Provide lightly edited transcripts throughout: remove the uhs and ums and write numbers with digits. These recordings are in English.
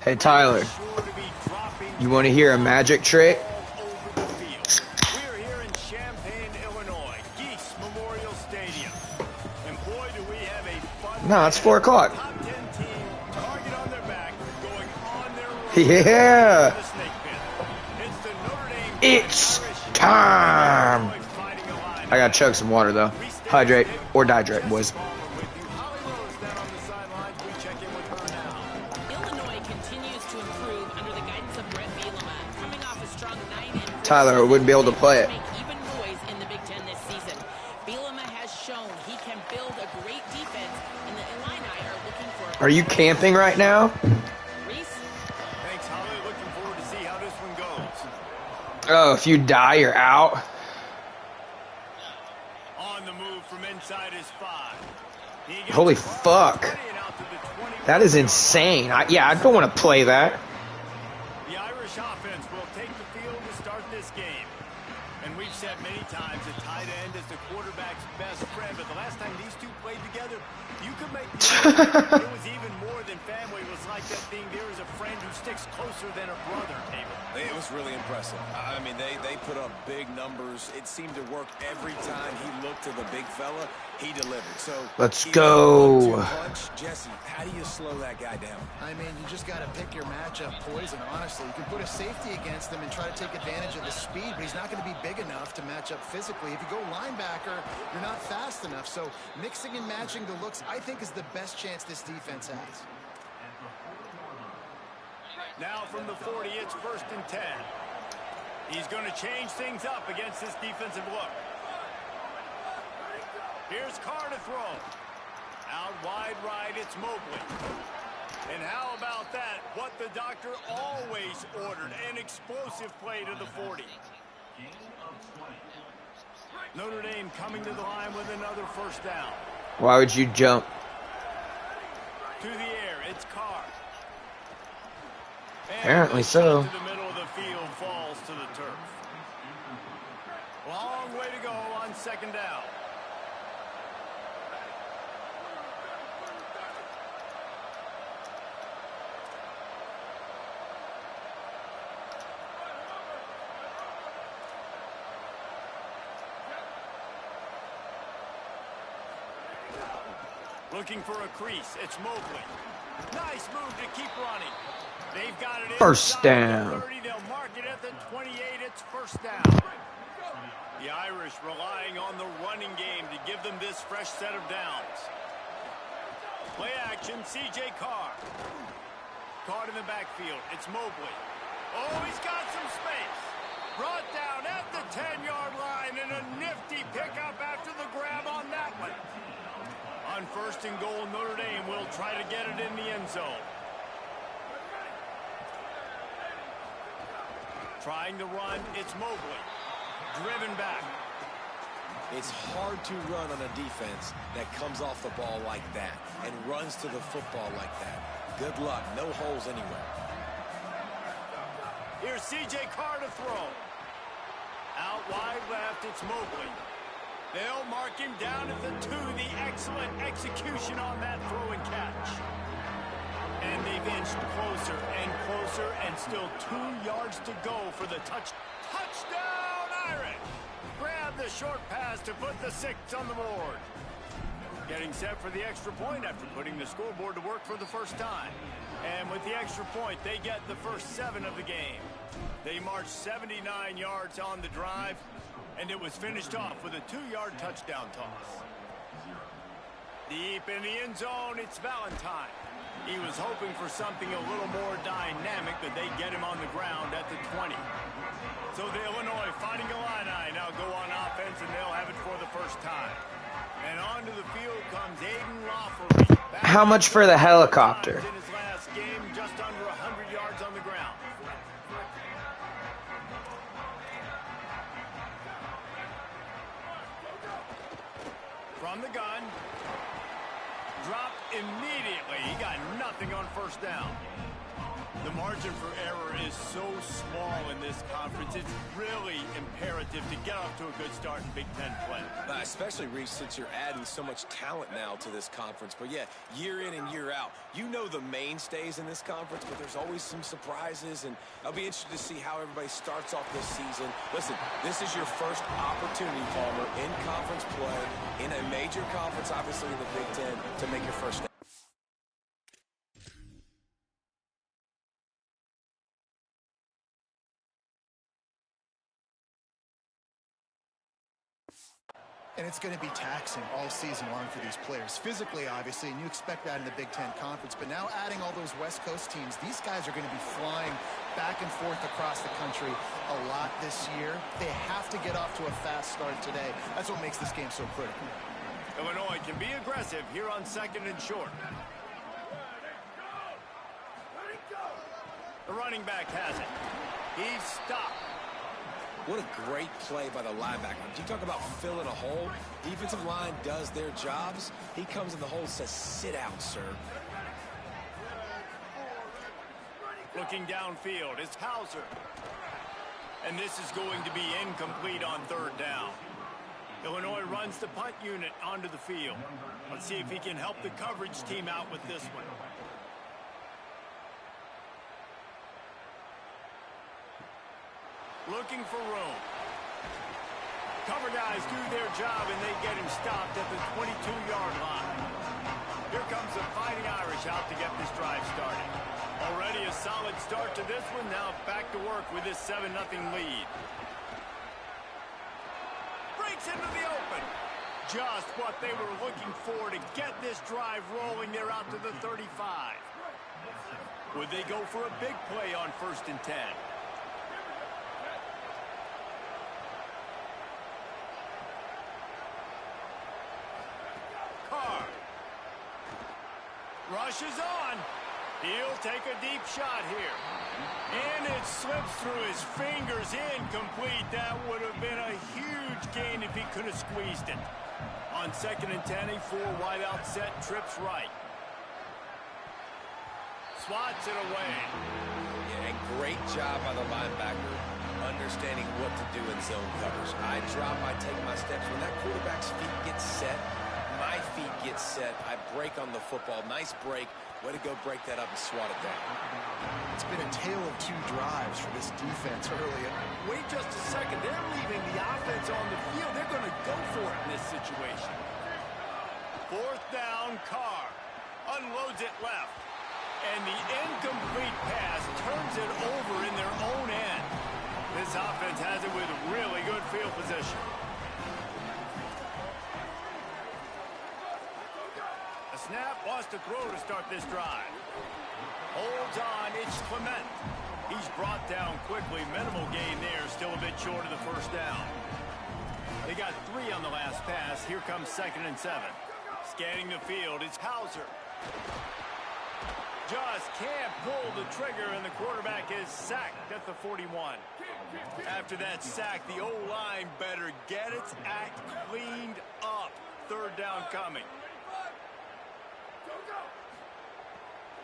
Hey, Tyler, you want to hear a magic trick? We're here in Champaign, Illinois, Geese Memorial Stadium. And boy, do we have a fun. No, it's 4 o'clock. Top 10 team, target on their back, going on their road. Yeah. To the snake pit. It's the Notre Dame. It's time. I gotta chug some water though. Hydrate or dihydrate, boys. Tyler wouldn't be able to play it. Even noise in the Big Ten this season. Bielema has shown he can build a great defense, and the Illini are looking for. Are you camping right now? Reese? Thanks, Holly. Looking forward to see how this one goes. Oh, if you die, you're out. On the move from inside his 5. Holy fuck. That is insane. Yeah, I don't want to play that. The Irish offense will take the field to start this game. And we've said many times that tight end is the quarterback's best friend, but the last time these two played together, you could make the argument it was even more than family. It was like that thing, there is a friend who sticks closer than a brother, David. It was really impressive. I mean, they put up big numbers. It seemed to work every time he looked to the big fella. He delivered. So let's go. Jesse, how do you slow that guy down? I mean, you just got to pick your matchup poison, honestly. You can put a safety against him and try to take advantage of the speed, but he's not going to be big enough to match up physically. If you go linebacker, you're not fast enough. So mixing and matching the looks, I think, is the best chance this defense has. Now from the 40, it's 1st and 10. He's going to change things up against this defensive look. Here's Carr to throw. Out wide right, it's Mobley. And how about that? What the doctor always ordered, an explosive play to the 40. Notre Dame coming to the line with another 1st down. Why would you jump? To the air, it's Carr. Apparently so. To the middle of the field, falls to the turf. Long way to go on 2nd down. Looking for a crease, it's Mobley. Nice move to keep running. They've got it 1st down. The 30, they'll mark it at the 28, it's 1st down. The Irish relying on the running game to give them this fresh set of downs. Play action, C.J. Carr. Caught in the backfield, it's Mobley. Oh, he's got some space. Brought down at the 10-yard line, and a nifty pickup after the grab on that one. On 1st and goal, Notre Dame will try to get it in the end zone. Trying to run, it's Mobley. Driven back. It's hard to run on a defense that comes off the ball like that and runs to the football like that. Good luck. No holes anywhere. Here's C.J. Carr to throw. Out wide left, it's Mobley. They'll mark him down at the 2. The excellent execution on that throw and catch. And they've inched closer and closer, and still 2 yards to go for the touchdown Irish. Grab the short pass to put the 6 on the board. Getting set for the extra point after putting the scoreboard to work for the 1st time. And with the extra point, they get the first 7 of the game. They marched 79 yards on the drive, and it was finished off with a 2-yard touchdown toss. Deep in the end zone, it's Valentine. He was hoping for something a little more dynamic, but they get him on the ground at the 20. So the Illinois Fighting Illini now go on offense, and they'll have it for the 1st time. And onto the field comes Aiden Lawford. How much for the helicopter? In his last game, just under 100 yards on the ground. From the gun. Dropped immediately. He got nothing on 1st down. The margin for error is so small in this conference. It's really imperative to get off to a good start in Big Ten play. Especially, Reese, since you're adding so much talent now to this conference. But, yeah, year in and year out, you know the mainstays in this conference, but there's always some surprises. And I'll be interested to see how everybody starts off this season. Listen, this is your first opportunity, Palmer, in conference play, in a major conference, obviously in the Big Ten, to make your first step. And it's going to be taxing all season long for these players. Physically, obviously, and you expect that in the Big Ten Conference. But now adding all those West Coast teams, these guys are going to be flying back and forth across the country a lot this year. They have to get off to a fast start today. That's what makes this game so critical. Illinois can be aggressive here on 2nd and short. The running back has it. He's stopped. What a great play by the linebacker. You talk about filling a hole. Defensive line does their jobs. He comes in the hole and says, sit out, sir. Looking downfield is Hauser. And this is going to be incomplete on 3rd down. Illinois runs the punt unit onto the field. Let's see if he can help the coverage team out with this one. Looking for room. Cover guys do their job, and they get him stopped at the 22-yard line. Here comes the Fighting Irish out to get this drive started. Already a solid start to this one. Now back to work with this 7-0 lead. Breaks into the open. Just what they were looking for to get this drive rolling. They're out to the 35. Would they go for a big play on 1st and 10? Rushes on. He'll take a deep shot here. And it slips through his fingers. Incomplete. That would have been a huge gain if he could have squeezed it. On 2nd and 10, a 4-wideout set, trips right. Swats it away. Yeah, and great job by the linebacker understanding what to do in zone coverage. I drop, I take my steps. When that quarterback's feet get set, my feet get set. I break on the football. Nice break. Way to go break that up and swat it down. It's been a tale of 2 drives for this defense early. Wait just a second. They're leaving the offense on the field. They're going to go for it in this situation. 4th down, Carr unloads it left. And the incomplete pass turns it over in their own end. This offense has it with really good field position. Snap, wants to throw to start this drive. Holds on, it's Clement. He's brought down quickly. Minimal gain there, still a bit short of the 1st down. They got 3 on the last pass. Here comes 2nd and 7. Scanning the field, it's Hauser. Just can't pull the trigger, and the quarterback is sacked at the 41. After that sack, the O-line better get its act cleaned up. 3rd down coming.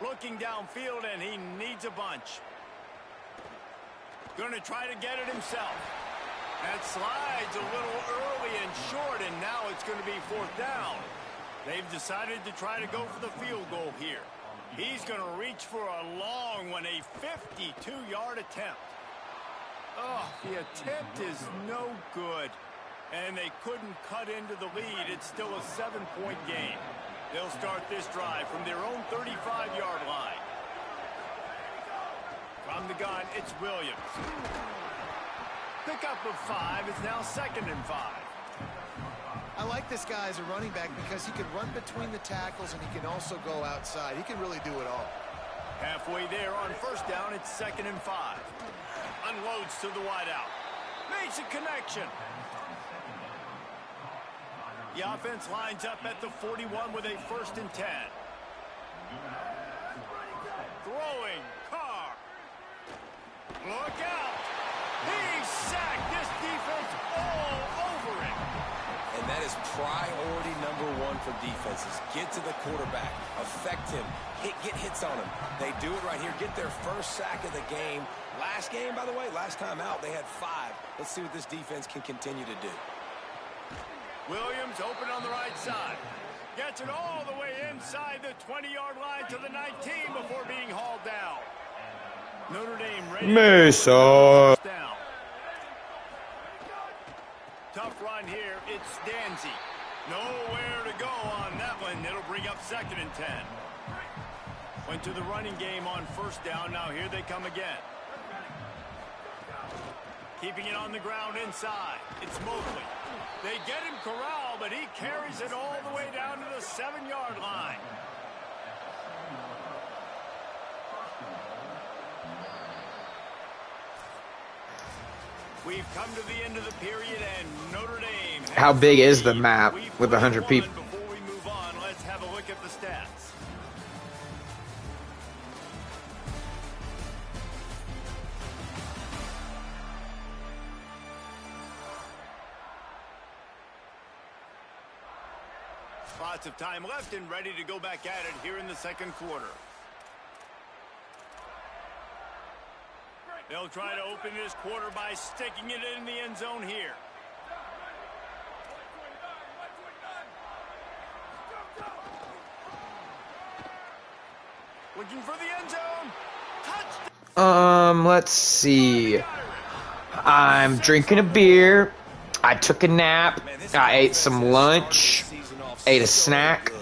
Looking downfield, and he needs a bunch. Going to try to get it himself. That slides a little early and short, and now it's going to be 4th down. They've decided to try to go for the field goal here. He's going to reach for a long one, a 52-yard attempt. Oh, the attempt is no good. And they couldn't cut into the lead. It's still a 7-point game. They'll start this drive from their own 35-yard line. From the gun, it's Williams. Pickup of 5 is now 2nd and 5. I like this guy as a running back because he can run between the tackles and he can also go outside. He can really do it all. Halfway there on 1st down, it's 2nd and 5. Unloads to the wideout. Makes a connection. The offense lines up at the 41 with a 1st and 10. Throwing, Carr. Look out. He's sacked. This defense all over it. And that That is priority number one for defenses. Get to the quarterback, affect him, get hits on him. They do it right here. Get their first sack of the game. Last game, by the way, last time out, they had 5. Let's see what this defense can continue to do. Williams open on the right side. Gets it all the way inside the 20-yard line to the 19 before being hauled down. Notre Dame ready. Mesa. Down. Tough run here. It's Danzy. Nowhere to go on that one. It'll bring up 2nd and 10. Went to the running game on 1st down. Now here they come again. Keeping it on the ground inside. It's Mobley. They get him corralled, but he carries it all the way down to the 7-yard line. We've come to the end of the period, and Notre Dame. How big is the map with 100 people? Before we move on, let's have a look at the stats. Lots of time left and ready to go back at it here in the 2nd quarter. They'll try to open this quarter by sticking it in the end zone here. Looking for the end zone. Touchdown. Let's see. I'm drinking a beer. I took a nap. I ate some lunch. Ate a snack.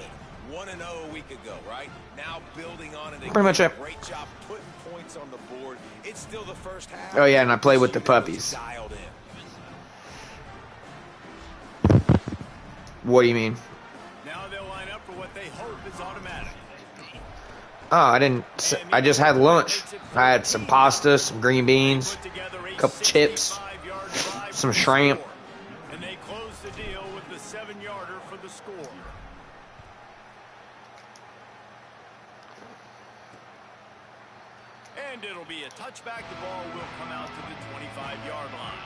1-0 a week ago, right? Now building on it. Pretty much it. Great job putting points on the board. It's still the first half. Oh yeah, and I played with the puppies. Dialed in. What do you mean? Now they'll line up for what they hope is automatic. Oh, I just had lunch. I had some pasta, some green beans, a couple chips, some shrimp. And they close the deal with the 7-yarder for the score. And it'll be a touchback. The ball will come out to the 25-yard line.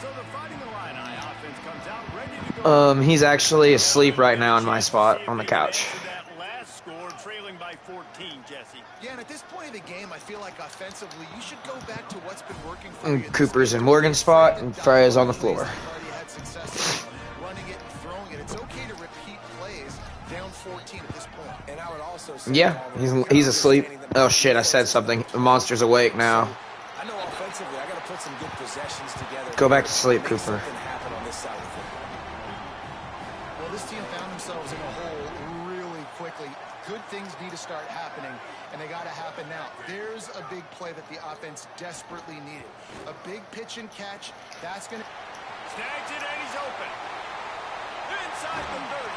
So the Fighting Illini offense comes out ready to go. He's actually asleep right now in my spot on the couch. That last score, trailing by 14, Jesse. Yeah, and at this point of the game, I feel like offensively, you should go back to what's been working for you. Cooper's in Morgan's spot, and Freya's on the floor. Running it and throwing it. It's okay to repeat plays down 14 at this point. And I would also say Yeah, he's asleep. Oh shit, I said something. The monster's awake now. I know offensively, I got to put some good possessions together. Go back to sleep, Make Cooper. something happen on this side of the football. Well, this team found themselves in a hole really quickly. Good things need to start happening, and they got to happen now. There's a big play that the offense desperately needed. A big pitch and catch. That's going to... Snags it, and he's open. Inside the 30.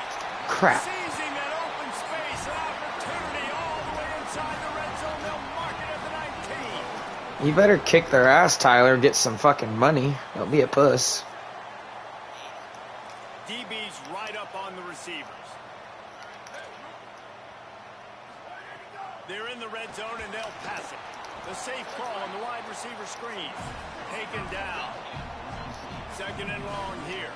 Crap. Seizing that open space, an opportunity all the way inside the red zone. They'll mark it at the 19. You better kick their ass, Tyler, and get some fucking money. Don't be a puss. DB's right up on the receivers. They're in the red zone, and they'll pass it. The safe call on the wide receiver screen. Taken down. 2nd and long here.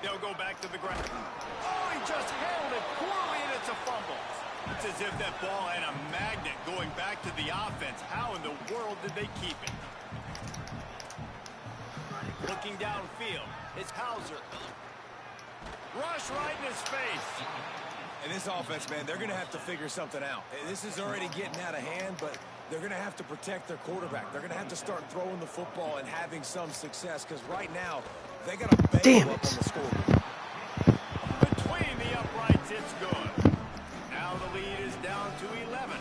They'll go back to the ground. Oh, he just handled it poorly, and it's a fumble. It's as if that ball had a magnet going back to the offense. How in the world did they keep it? Looking downfield, it's Hauser. Rush right in his face. And this offense, man, they're going to have to figure something out. This is already getting out of hand, but they're going to have to protect their quarterback. They're going to have to start throwing the football and having some success, because right now, they got to bail up on the scoreboard. Between the uprights, it's good. Now the lead is down to 11.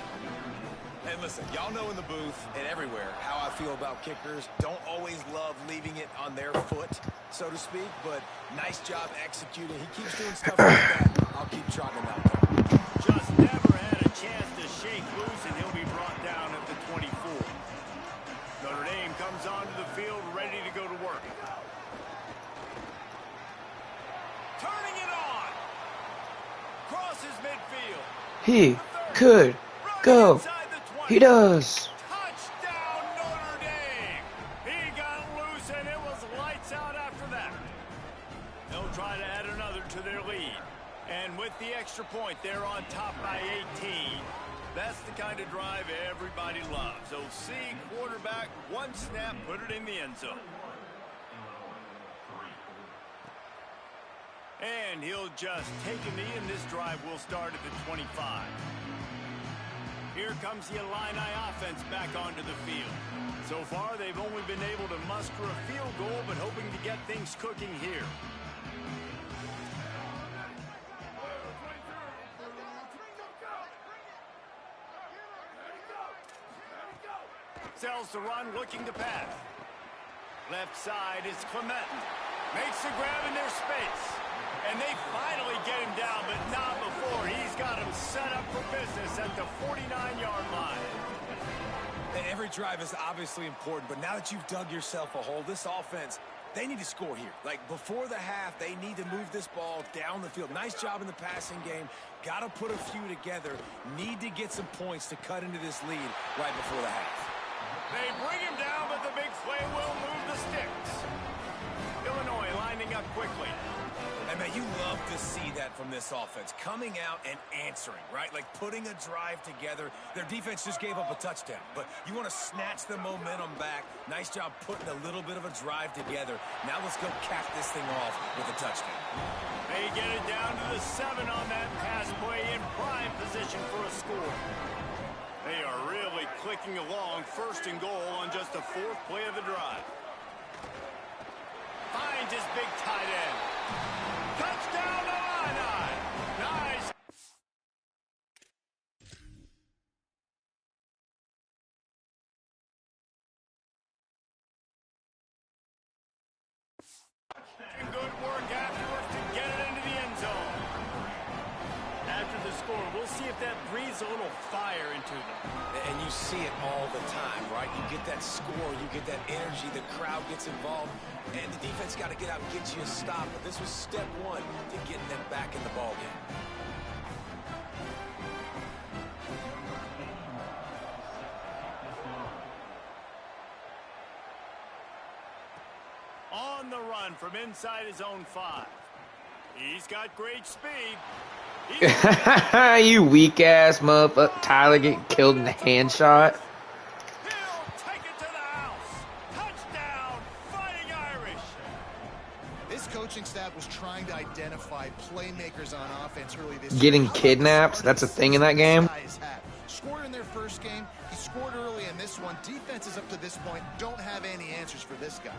And listen, y'all know in the booth and everywhere how I feel about kickers. Don't always love leaving it on their foot, so to speak, but nice job executing. He keeps doing stuff like that. I'll keep trotting him out there. Just never had a chance to shake loose, and he'll be brought down at the 24. Notre Dame comes onto the field ready to go to work. Turn He could go. He does. Touchdown, Notre Dame! He got loose, and it was lights out after that. They'll try to add another to their lead. And with the extra point, they're on top by 18. That's the kind of drive everybody loves. So see, quarterback, one snap, put it in the end zone. And he'll just take a knee, and this drive will start at the 25. Here comes the Illini offense back onto the field. So far, they've only been able to muster a field goal, but hoping to get things cooking here. Sells the run, looking to pass. Left side is Clement. Makes the grab in their space. And they finally get him down, but not before. He's got him set up for business at the 49-yard line. Every drive is obviously important, but now that you've dug yourself a hole, this offense, they need to score here. Like, before the half, they need to move this ball down the field. Nice job in the passing game. Got to put a few together. Need to get some points to cut into this lead right before the half. They bring him down, but the big play will move the sticks. Illinois lining up quickly. And, man, you love to see that from this offense. Coming out and answering, right? Like putting a drive together. Their defense just gave up a touchdown. But you want to snatch the momentum back. Nice job putting a little bit of a drive together. Now let's go cap this thing off with a touchdown. They get it down to the 7 on that pass play, in prime position for a score. They are really clicking along, first and goal on just the 4th play of the drive. Finds his big tight end. Touchdown, Illini! Nice. And good work afterwards to get it into the end zone. After the score, we'll see if that breathes a little fire into them. And you see it all the time, right? You get that score, you get that energy, the crowd gets involved, and the defense got to get out and get you a stop. But this was step 1 to getting them back in the ballgame. On the run from inside his own 5. He's got great speed. You weak ass motherfucker. Tyler getting killed in the hand shot. He'll take it to the house. Touchdown, Fighting Irish. This coaching staff was trying to identify playmakers on offense early this Getting year. kidnapped, that's a thing in that game. Scored in their first game. He scored early in this one. Defenses up to this point don't have any answers for this guy.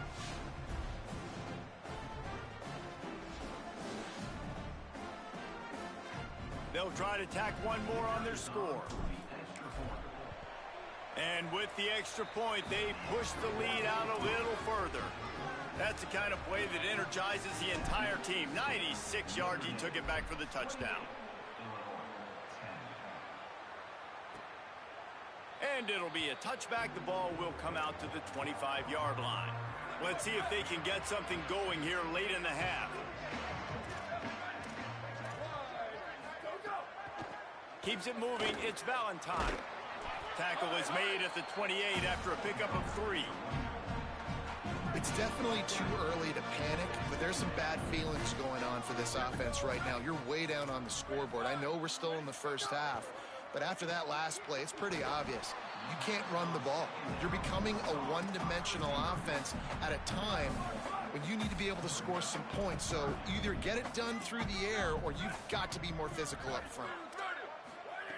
They'll try to tack one more on their score. And with the extra point, they push the lead out a little further. That's the kind of play that energizes the entire team. 96 yards, he took it back for the touchdown. And it'll be a touchback. The ball will come out to the 25-yard line. Let's see if they can get something going here late in the half. Keeps it moving. It's Valentine. Tackle is made at the 28 after a pickup of 3. It's definitely too early to panic, but there's some bad feelings going on for this offense right now. You're way down on the scoreboard. I know we're still in the first half, but after that last play, it's pretty obvious. You can't run the ball. You're becoming a one-dimensional offense at a time when you need to be able to score some points. So either get it done through the air or you've got to be more physical up front.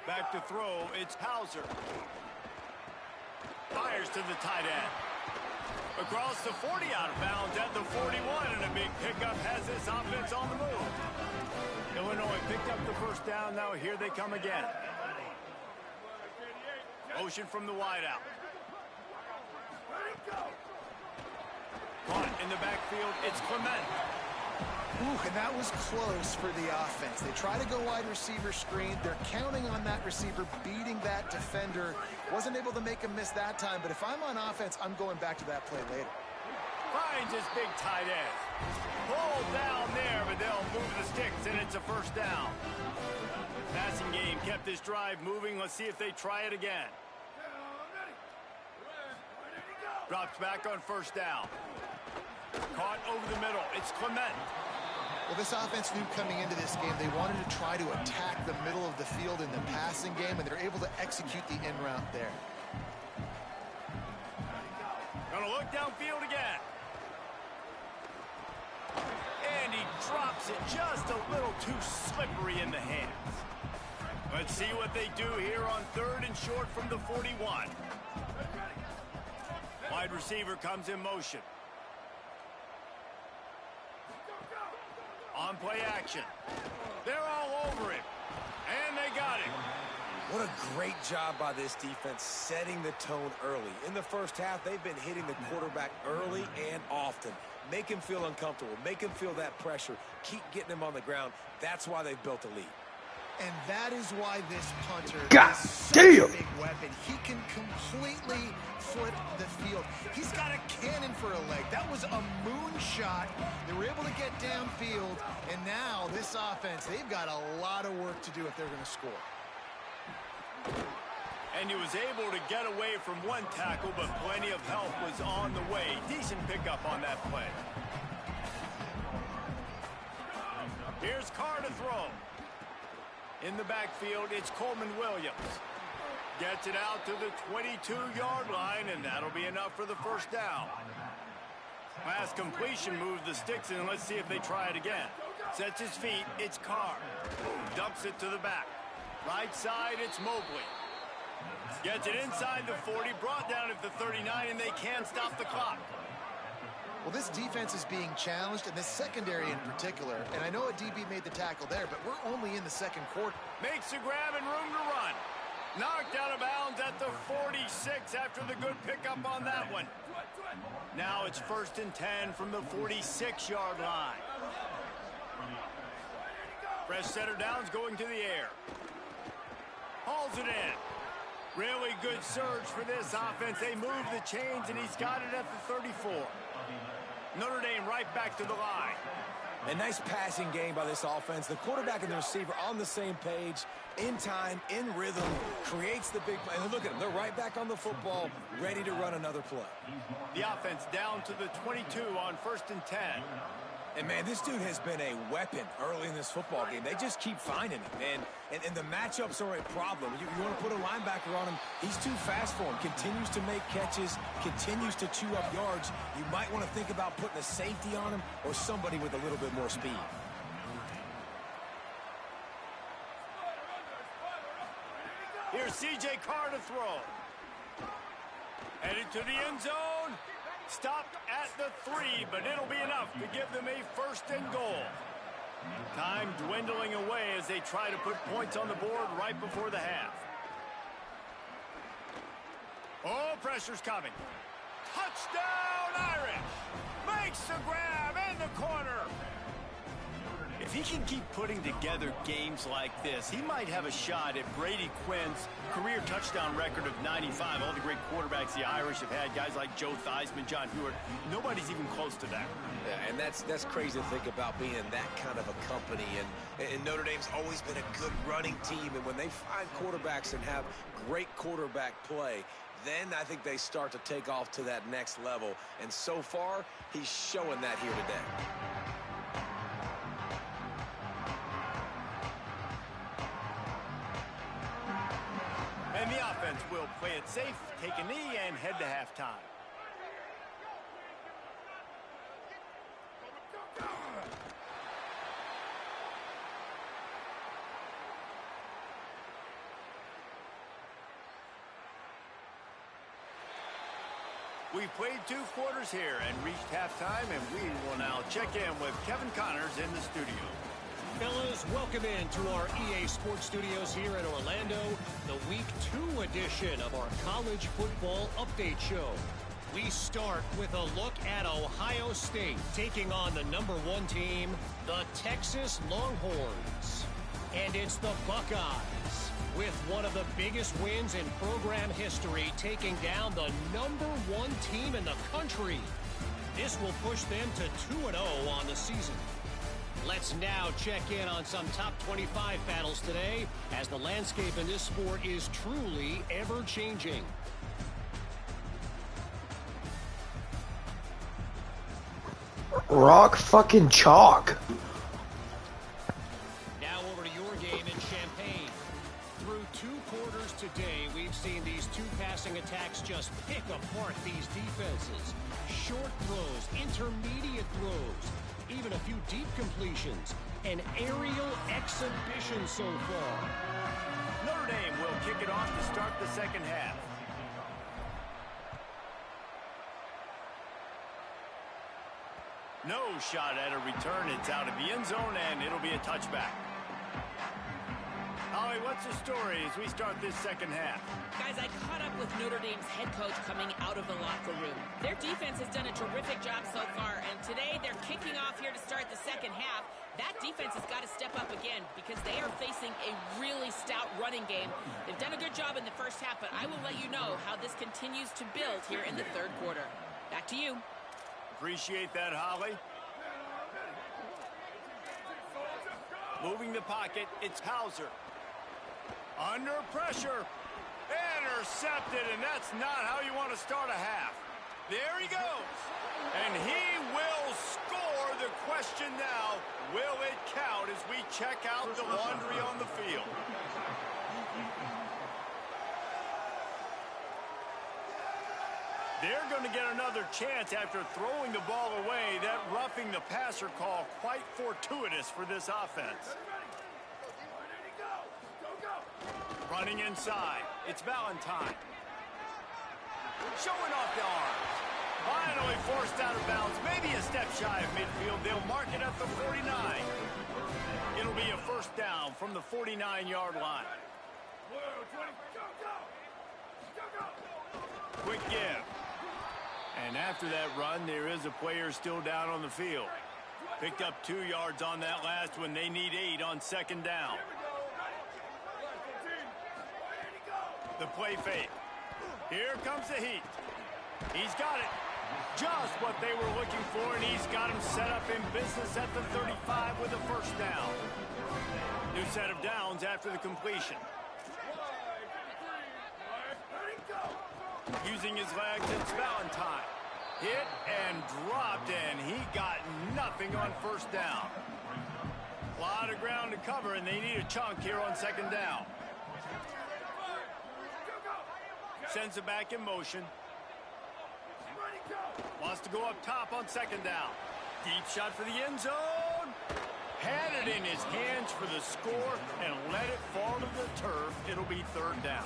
Back to throw, it's Hauser. Fires to the tight end. Across the 40, out of bounds at the 41, and a big pickup has this offense on the move. Illinois picked up the first down. Now here they come again. Motion from the wideout. Punt in the backfield, it's Clement. Ooh, and that was close for the offense. They try to go wide receiver screen. They're counting on that receiver beating that defender. Wasn't able to make him miss that time, but if I'm on offense, I'm going back to that play later. Finds his big tight end. Pulled down there, but they'll move the sticks, and it's a first down. Passing game kept this drive moving. Let's see if they try it again. Drops back on first down. Caught over the middle. It's Clement. Well, this offense knew coming into this game they wanted to try to attack the middle of the field in the passing game, and they're able to execute the in route there. Gonna look downfield again. And he drops it just a little too slippery in the hands. Let's see what they do here on 3rd and short from the 41. Wide receiver comes in motion. On play action. They're all over him. And they got him. What a great job by this defense setting the tone early. In the first half, they've been hitting the quarterback early and often. Make him feel uncomfortable. Make him feel that pressure. Keep getting him on the ground. That's why they've built a lead. And that is why this punter God is such damn. a big weapon. He can completely flip the field. He's got a cannon for a leg. That was a moonshot. They were able to get downfield, and now this offense, they've got a lot of work to do if they're going to score. And he was able to get away from one tackle, but plenty of help was on the way. Decent pickup on that play. Here's Carr to throw. In the backfield, it's Coleman Williams. Gets it out to the 22-yard line, and that'll be enough for the first down. Pass completion moves the sticks in. Let's see if they try it again. Sets his feet, it's Carr. Dumps it to the back. Right side, it's Mobley. Gets it inside the 40, brought down at the 39, and they can't stop the clock. Well, this defense is being challenged, and this secondary in particular. And I know a DB made the tackle there, but we're only in the second quarter. Makes a grab and room to run. Knocked out of bounds at the 46 after the good pickup on that one. Now it's 1st and 10 from the 46-yard line. Fresh setter downs going to the air. Hauls it in. Really good surge for this offense. They move the chains, and he's got it at the 34. Notre Dame right back to the line. A nice passing game by this offense. The quarterback and the receiver on the same page, in time, in rhythm, creates the big play. And look at them. They're right back on the football, ready to run another play. The offense down to the 22 on 1st and 10. And, man, this dude has been a weapon early in this football game. They just keep finding him. And the matchups are a problem. You want to put a linebacker on him, he's too fast for him. Continues to make catches, continues to chew up yards. You might want to think about putting a safety on him or somebody with a little bit more speed. Here's C.J. Carr to throw. Headed to the end zone. Stopped at the 3, but it'll be enough to give them a 1st and goal. Time dwindling away as they try to put points on the board right before the half. Oh, pressure's coming. Touchdown, Irish! Makes the grab in the corner. If he can keep putting together games like this, he might have a shot at Brady Quinn's career touchdown record of 95. All the great quarterbacks the Irish have had, guys like Joe Theismann, John Hewart, nobody's even close to that. Yeah, and that's crazy to think about being that kind of a company. And Notre Dame's always been a good running team. And when they find quarterbacks and have great quarterback play, then I think they start to take off to that next level. And so far, he's showing that here today. And the offense will play it safe, take a knee, and head to halftime. We've played 2 quarters here and reached halftime, and we will now check in with Kevin Connors in the studio. Fellas, welcome into our EA Sports Studios here in Orlando, the Week 2 edition of our College Football Update Show. We start with a look at Ohio State taking on the #1 team, the Texas Longhorns. And it's the Buckeyes, with one of the biggest wins in program history, taking down the #1 team in the country. This will push them to 2-0 on the season. Let's now check in on some top 25 battles today, as the landscape in this sport is truly ever-changing. Rock fucking chalk. Now over to your game in Champaign. Through 2 quarters today, we've seen these 2 passing attacks just pick apart these defenses. Short throws, intermediate throws, even a few deep completions. An aerial exhibition so far. Notre Dame will kick it off to start the second half. No shot at a return. It's out of the end zone, and it'll be a touchback. Holly, what's the story as we start this second half? Guys, I caught up with Notre Dame's head coach coming out of the locker room. Their defense has done a terrific job so far, and today they're kicking off here to start the second half. That defense has got to step up again because they are facing a really stout running game. They've done a good job in the first half, but I will let you know how this continues to build here in the third quarter. Back to you. Appreciate that, Holly. Moving the pocket, it's Hauser. Under pressure. Intercepted, and that's not how you want to start a half. There he goes. And he will score. The question now, will it count as we check out the laundry on the field? They're going to get another chance after throwing the ball away. That roughing the passer call quite fortuitous for this offense. Running inside. It's Valentine. Showing off the arms. Finally forced out of bounds. Maybe a step shy of midfield. They'll mark it at the 49. It'll be a first down from the 49-yard line. Quick give. And after that run, there is a player still down on the field. Picked up 2 yards on that last one. They need 8 on second down. The play fake. Here comes the heat. He's got it. Just what they were looking for, and he's got him set up in business at the 35 with a first down. New set of downs after the completion. Using his legs, it's Valentine. Hit and dropped, and he got nothing on first down. A lot of ground to cover, and they need a chunk here on second down. Sends it back in motion. Wants to go up top on second down. Deep shot for the end zone. Had it in his hands for the score and let it fall to the turf. It'll be third down.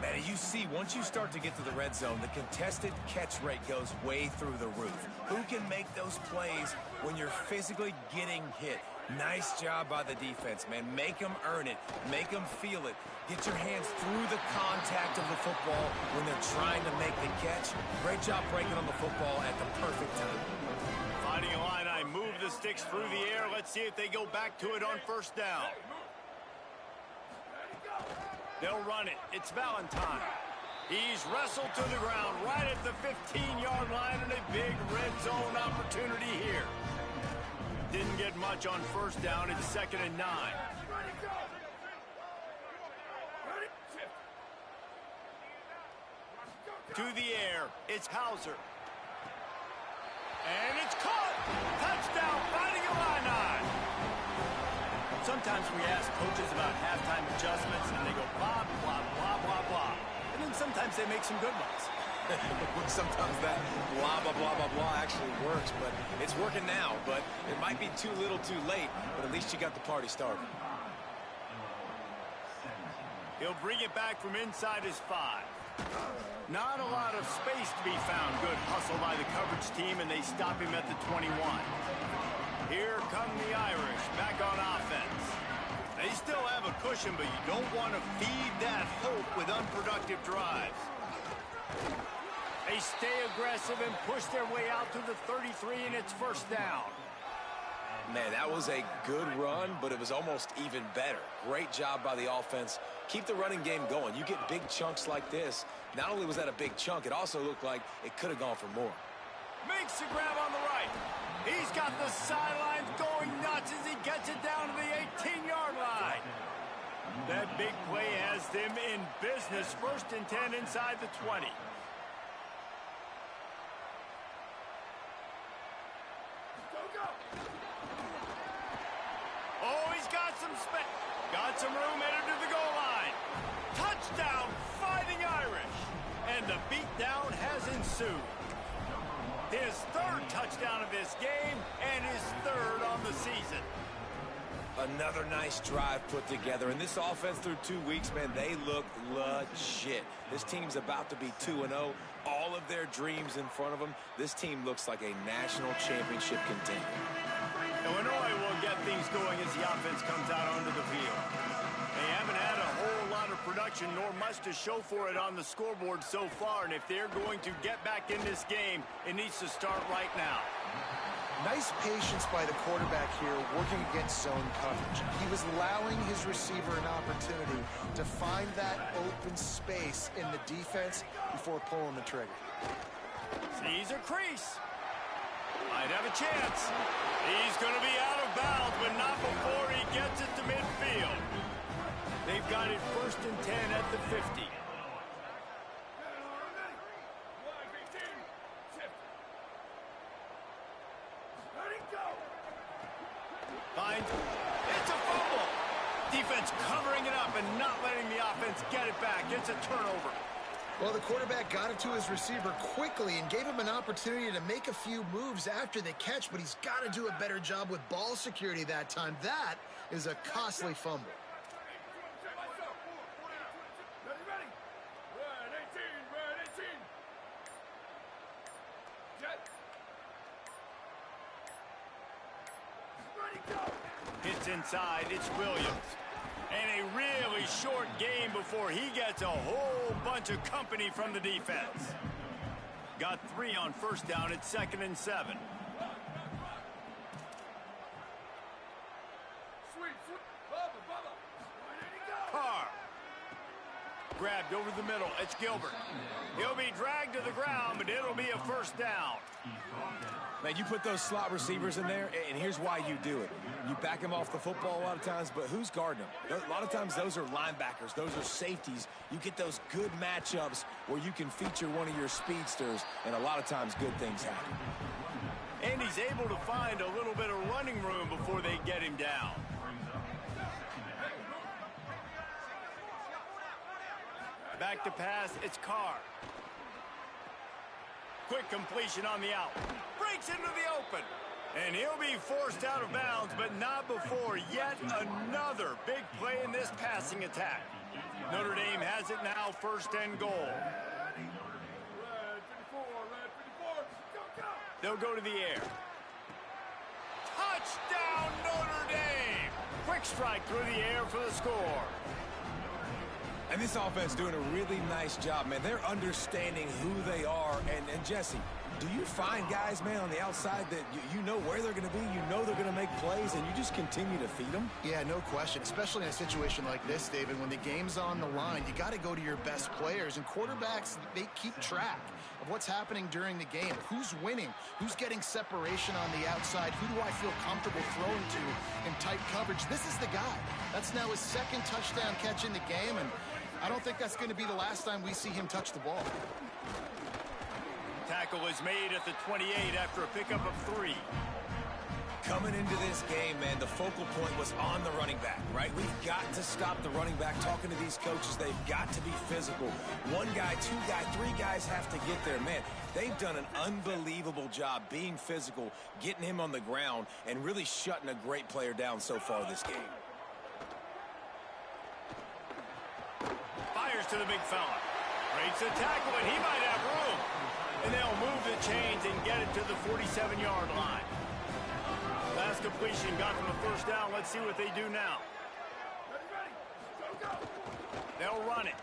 Man, you see, once you start to get to the red zone, the contested catch rate goes way through the roof. Who can make those plays when you're physically getting hit? Nice job by the defense, man. Make them earn it. Make them feel it. Get your hands through the contact of the football when they're trying to make the catch. Great job breaking on the football at the perfect time. Fighting a line, I move the sticks through the air. Let's see if they go back to it on first down. They'll run it. It's Valentine. He's wrestled to the ground right at the 15-yard line, and a big red zone opportunity here. Didn't get much on first down. It's 2nd and 9. To the air. It's Hauser. And it's caught. Touchdown, Fighting Illini. Sometimes we ask coaches about halftime adjustments, and they go blah, blah, blah, blah, blah. And then sometimes they make some good ones. Sometimes that blah, blah, blah, blah, blah actually works, but it's working now. But it might be too little too late, but at least you got the party started. He'll bring it back from inside his 5. Not a lot of space to be found. Good hustle by the coverage team, and they stop him at the 21. Here come the Irish back on offense. They still have a cushion, but you don't want to feed that hope with unproductive drives. They stay aggressive and push their way out to the 33, and it's first down. Man, that was a good run, but it was almost even better. Great job by the offense. Keep the running game going. You get big chunks like this. Not only was that a big chunk, it also looked like it could have gone for more. Makes the grab on the right. He's got the sidelines going nuts as he gets it down to the 18-yard line. That big play has them in business. 1st and 10 inside the 20. Oh, he's got some space. Got some room headed to the goal line. Touchdown, Fighting Irish. And the beatdown has ensued. His 3rd touchdown of this game and his 3rd on the season. Another nice drive put together. And this offense through 2 weeks, man, they look legit. This team's about to be 2-0. All of their dreams in front of them. This team looks like a national championship contender. Illinois will get things going as the offense comes out onto the field. They haven't had a whole lot of production nor much to show for it on the scoreboard so far, and if they're going to get back in this game, it needs to start right now. Nice patience by the quarterback here working against zone coverage. He was allowing his receiver an opportunity to find that open space in the defense before pulling the trigger. Sees a crease. Might have a chance. He's going to be out of bounds, but not before he gets it to midfield. They've got it 1st and 10 at the 50. Finds. It's a fumble. Defense covering it up and not letting the offense get it back. It's a turnover. Well, the quarterback got it to his receiver quickly and gave him an opportunity to make a few moves after the catch, but he's got to do a better job with ball security that time. That is a costly fumble. Hits inside. It's Williams. And a really short game before he gets a whole bunch of company from the defense. Got 3 on 1st down. It's 2nd and 7. Carr. Grabbed over the middle. It's Gilbert. He'll be dragged to the ground, but it'll be a 1st down. Man, you put those slot receivers in there, and here's why you do it. You back them off the football a lot of times, but who's guarding them? A lot of times those are linebackers. Those are safeties. You get those good matchups where you can feature one of your speedsters, and a lot of times good things happen. And he's able to find a little bit of running room before they get him down. Back to pass, it's Carr. Quick completion on the out. Breaks into the open. And he'll be forced out of bounds, but not before yet another big play in this passing attack. Notre Dame has it now, 1st and goal. They'll go to the air. Touchdown, Notre Dame! Quick strike through the air for the score. And this offense doing a really nice job, man. They're understanding who they are. And Jesse, do you find guys, man, on the outside that you know where they're going to be, you know they're going to make plays, and you just continue to feed them? Yeah, no question, especially in a situation like this, David. When the game's on the line, you got to go to your best players. And quarterbacks, they keep track of what's happening during the game. Who's winning? Who's getting separation on the outside? Who do I feel comfortable throwing to in tight coverage? This is the guy. That's now his 2nd touchdown catch in the game, and I don't think that's going to be the last time we see him touch the ball. Tackle is made at the 28 after a pickup of 3. Coming into this game, man, the focal point was on the running back, right? We've got to stop the running back. Talking to these coaches, they've got to be physical. 1 guy, 2 guy, 3 guys have to get there. Man, they've done an unbelievable job being physical, getting him on the ground, and really shutting a great player down so far this game. Fires to the big fella. Breaks the tackle, and he might have room. And they'll move the chains and get it to the 47-yard line. Last completion got them the 1st down. Let's see what they do now. They'll run it.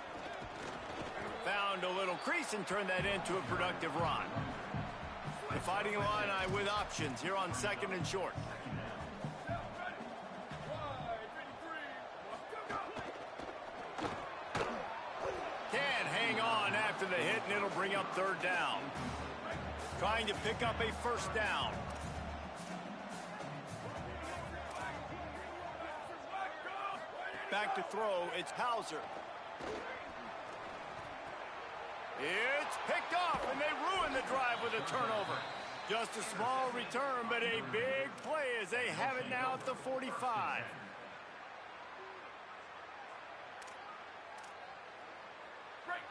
Found a little crease and turned that into a productive run. The Fighting Illini with options here on 2nd and short. Can't hang on after the hit, and it'll bring up 3rd down. trying to pick up a first down. Back to throw, it's Hauser. It's picked off, and they ruin the drive with a turnover. Just a small return, but a big play as they have it now at the 45.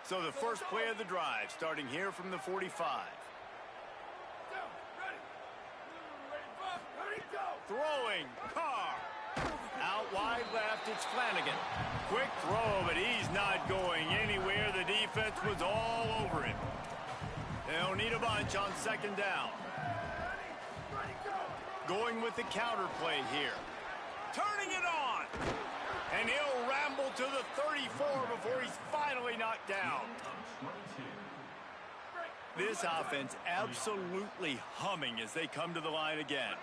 So the first play of the drive, starting here from the 45. Throwing, Carr. Out wide left, it's Flanagan. Quick throw, but he's not going anywhere. The defense was all over him. They'll need a bunch on second down. Going with the counter play here. Turning it on. And he'll ramble to the 34 before he's finally knocked down. This offense absolutely humming as they come to the line again.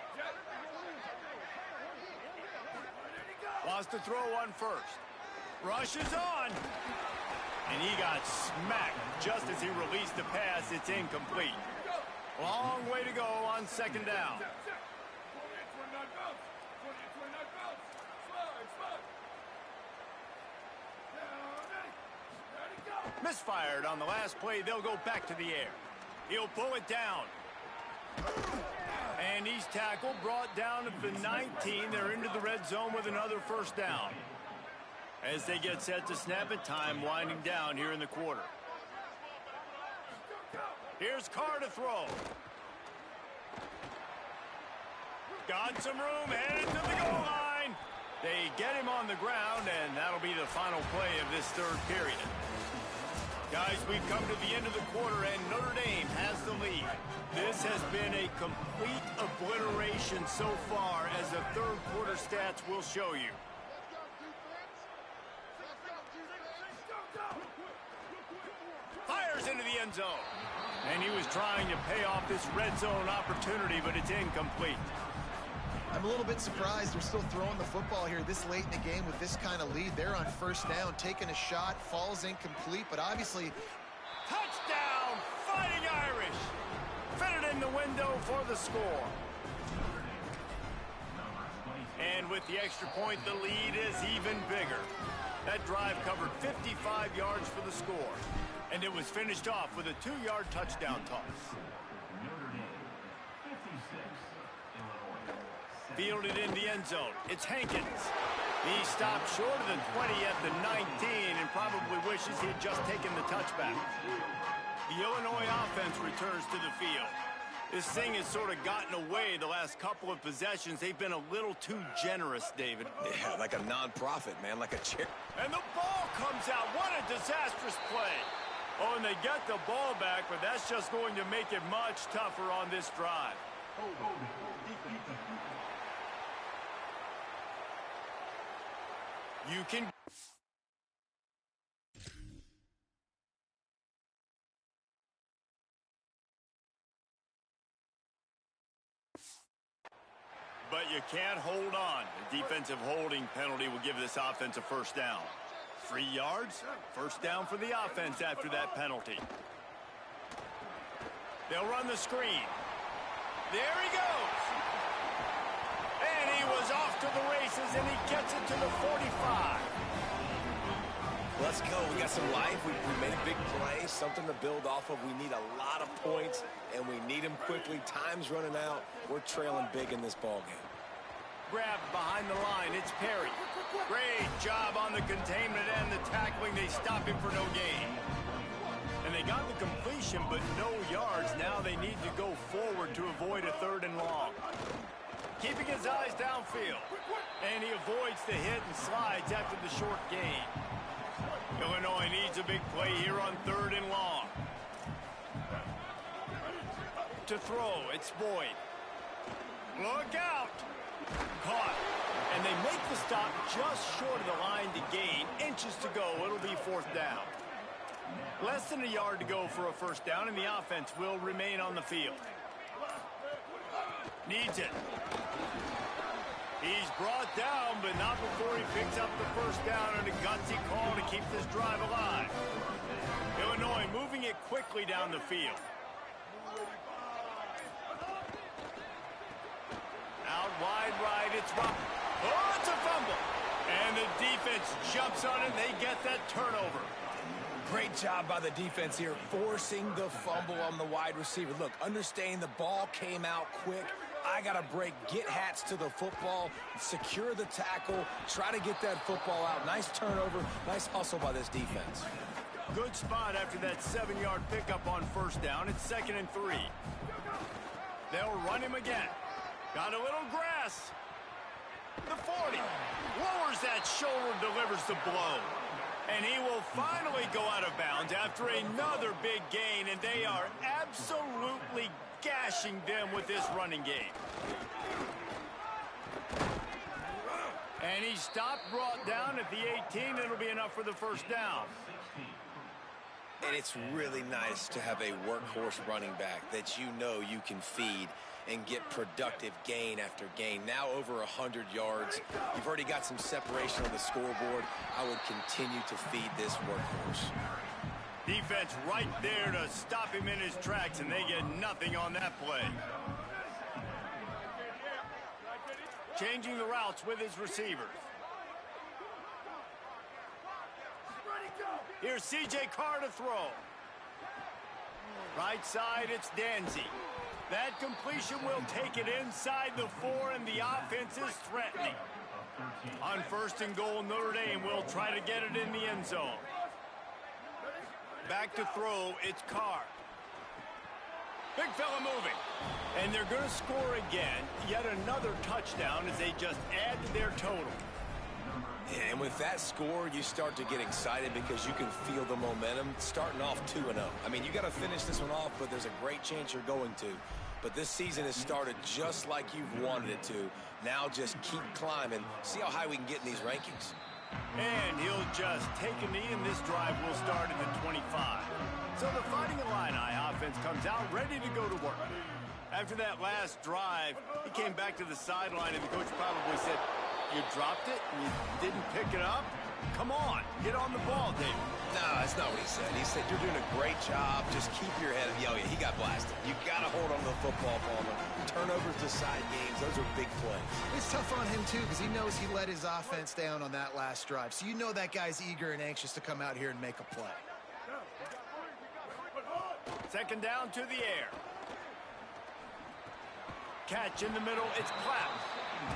Lost to throw on first. Rushes on. And he got smacked just as he released the pass. It's incomplete. Long way to go on second down. Misfired on the last play. They'll go back to the air. He'll pull it down. And he's tackled, brought down to the 19. They're into the red zone with another first down. As they get set to snap it, time winding down here in the quarter. Here's Carr to throw. Got some room, headed to the goal line. They get him on the ground, and that'll be the final play of this third period. Guys, we've come to the end of the quarter, and Notre Dame has the lead. This has been a complete obliteration so far, as the third quarter stats will show you. Fires into the end zone. And he was trying to pay off this red zone opportunity, but it's incomplete. I'm a little bit surprised they're still throwing the football here this late in the game with this kind of lead. They're on first down, taking a shot, falls incomplete, but obviously... Touchdown, Fighting Irish! Fitted in the window for the score. And with the extra point, the lead is even bigger. That drive covered 55 yards for the score. And it was finished off with a 2-yard touchdown toss. Fielded in the end zone. It's Hankins. He stopped short of the 20 at the 19 and probably wishes he had just taken the touchback. The Illinois offense returns to the field. This thing has sort of gotten away the last couple of possessions. They've been a little too generous, David. Yeah, like a non-profit, man, like a chair. And the ball comes out. What a disastrous play. Oh, and they get the ball back, but that's just going to make it much tougher on this drive. You can... But you can't hold on. The defensive holding penalty will give this offense a first down. 3 yards, first down for the offense after that penalty. They'll run the screen. There he goes. And he was off to the races, and he gets it to the 45. Let's go. We got some life. We made a big play, something to build off of. We need a lot of points, and we need them quickly. Time's running out. We're trailing big in this ball game. Grabbed behind the line. It's Perry. Great job on the containment and the tackling. They stop him for no gain. And they got the completion, but no yards. Now they need to go forward to avoid a 3rd and long. Keeping his eyes downfield. And he avoids the hit and slides after the short gain. Illinois needs a big play here on 3rd and long. To throw, it's Boyd. Look out! Caught. And they make the stop just short of the line to gain. Inches to go. It'll be 4th down. Less than a yard to go for a first down, and the offense will remain on the field. Needs it. He's brought down, but not before he picks up the first down and a gutsy call to keep this drive alive. Illinois moving it quickly down the field. Out wide right, it's Rob. Oh, it's a fumble. And the defense jumps on it, and they get that turnover. Great job by the defense here, forcing the fumble on the wide receiver. Look, understanding the ball came out quick. I got to break, get hats to the football, secure the tackle, try to get that football out. Nice turnover, nice hustle by this defense. Good spot after that 7-yard pickup on first down. It's 2nd and 3. They'll run him again. Got a little grass. The 40. Lowers that shoulder, delivers the blow. And he will finally go out of bounds after another big gain, and they are absolutely gashing them with this running game. And he stopped, brought down at the 18. It'll be enough for the first down. And it's really nice to have a workhorse running back that you know you can feed and get productive gain after gain. Now over 100 yards. You've already got some separation on the scoreboard. I would continue to feed this workhorse. Defense right there to stop him in his tracks, and they get nothing on that play. Changing the routes with his receivers. Here's C.J. Carr to throw. Right side, it's Danzy. That completion will take it inside the 4, and the offense is threatening. On 1st and goal, Notre Dame will try to get it in the end zone. Back to throw, it's Carr. Big fella moving. And they're going to score again. Yet another touchdown as they just add to their total. Yeah, and with that score, you start to get excited because you can feel the momentum starting off 2-0. I mean, you got to finish this one off, but there's a great chance you're going to. But this season has started just like you've wanted it to. Now just keep climbing. See how high we can get in these rankings. And he'll just take a knee, and this drive will start at the 25. So the Fighting Illini offense comes out ready to go to work. After that last drive, he came back to the sideline, and the coach probably said, "You dropped it and you didn't pick it up? Come on, get on the ball, David." No, that's not what he said. He said, "You're doing a great job. Just keep your head up." Oh, yeah, he got blasted. You got to hold on to the football, Palmer. Turnovers decide games. Those are big plays. It's tough on him, too, because he knows he let his offense down on that last drive. So you know that guy's eager and anxious to come out here and make a play. 2nd down to the air. Catch in the middle, it's Clapp.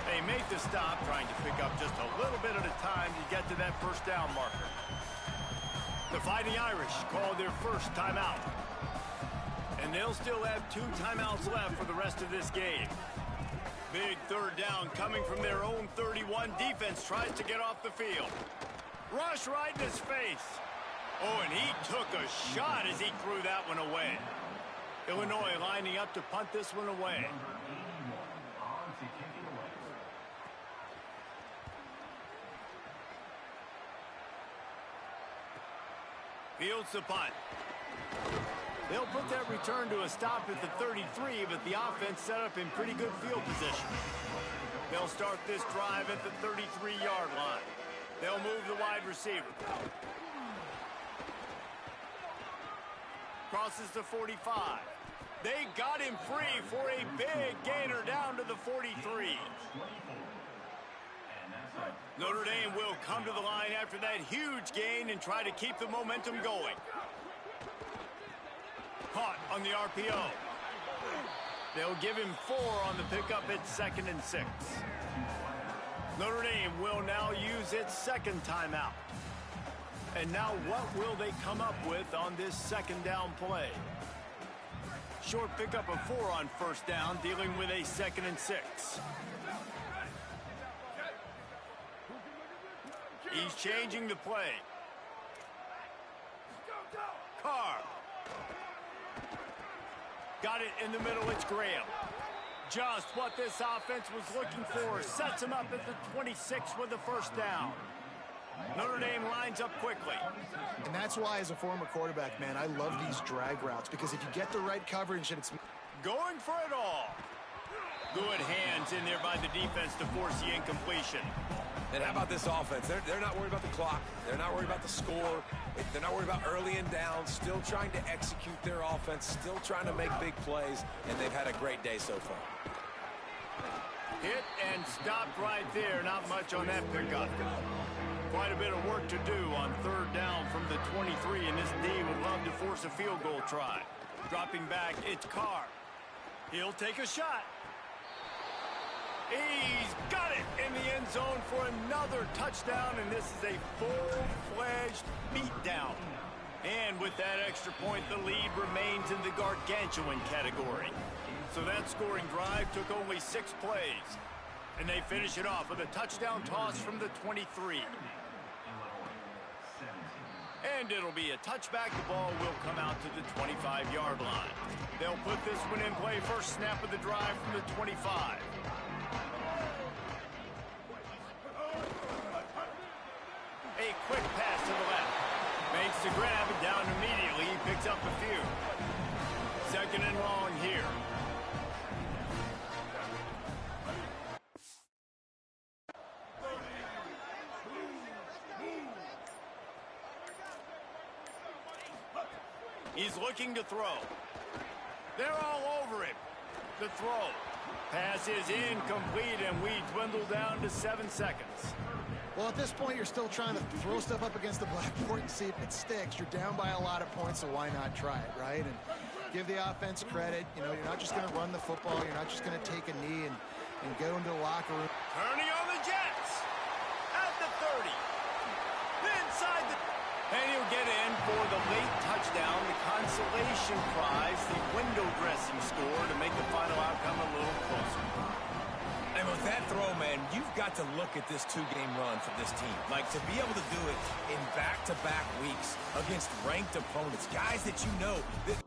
They make the stop, trying to pick up just a little bit at a time to get to that first down marker. The Fighting Irish call their first timeout. And they'll still have 2 timeouts left for the rest of this game. Big 3rd down coming from their own 31. Defense tries to get off the field. Rush right in his face. Oh, and he took a shot as he threw that one away. Illinois lining up to punt this one away. Fields the punt. They'll put that return to a stop at the 33, but the offense set up in pretty good field position. They'll start this drive at the 33-yard line. They'll move the wide receiver. Crosses the 45. They got him free for a big gainer down to the 43. Notre Dame will come to the line after that huge gain and try to keep the momentum going. Caught on the RPO. They'll give him 4 on the pickup at 2nd and 6. Notre Dame will now use its 2nd timeout. And now what will they come up with on this 2nd down play? Short pickup of 4 on 1st down, dealing with a 2nd and 6. He's changing the play. Carr. Got it in the middle, it's Graham. Just what this offense was looking for. Sets him up at the 26 with the 1st down. Notre Dame lines up quickly. And that's why, as a former quarterback, man, I love these drag routes, because if you get the right coverage and it's... Going for it all. Good hands in there by the defense to force the incompletion. And how about this offense? They're not worried about the clock. They're not worried about the score. They're not worried about early and down. Still trying to execute their offense. Still trying to make big plays. And they've had a great day so far. Hit and stopped right there. Not much on that pickup. Quite a bit of work to do on third down from the 23, and this D would love to force a field goal try. Dropping back, it's Carr. He'll take a shot. He's got it in the end zone for another touchdown, and this is a full-fledged beatdown. And with that extra point, the lead remains in the gargantuan category. So that scoring drive took only 6 plays. And they finish it off with a touchdown toss from the 23. And it'll be a touchback. The ball will come out to the 25-yard line. They'll put this one in play. First snap of the drive from the 25. A quick pass to the left. Makes the grab and down immediately. He picks up a few. Second and long here. He's looking to throw. They're all over him. The throw. Pass is incomplete, and we dwindle down to 7 seconds. Well, at this point, you're still trying to throw stuff up against the blackboard and see if it sticks. You're down by a lot of points, so why not try it, right? And give the offense credit. You know, you're not just going to run the football. You're not just going to take a knee and go into the locker room. Turning on the Jets. At the 30. Inside the... And he'll get in for the late touchdown, the consolation prize, the window dressing score to make the final outcome a little closer. And with that throw, man, you've got to look at this 2-game run for this team. Like, to be able to do it in back-to-back weeks against ranked opponents, guys that you know that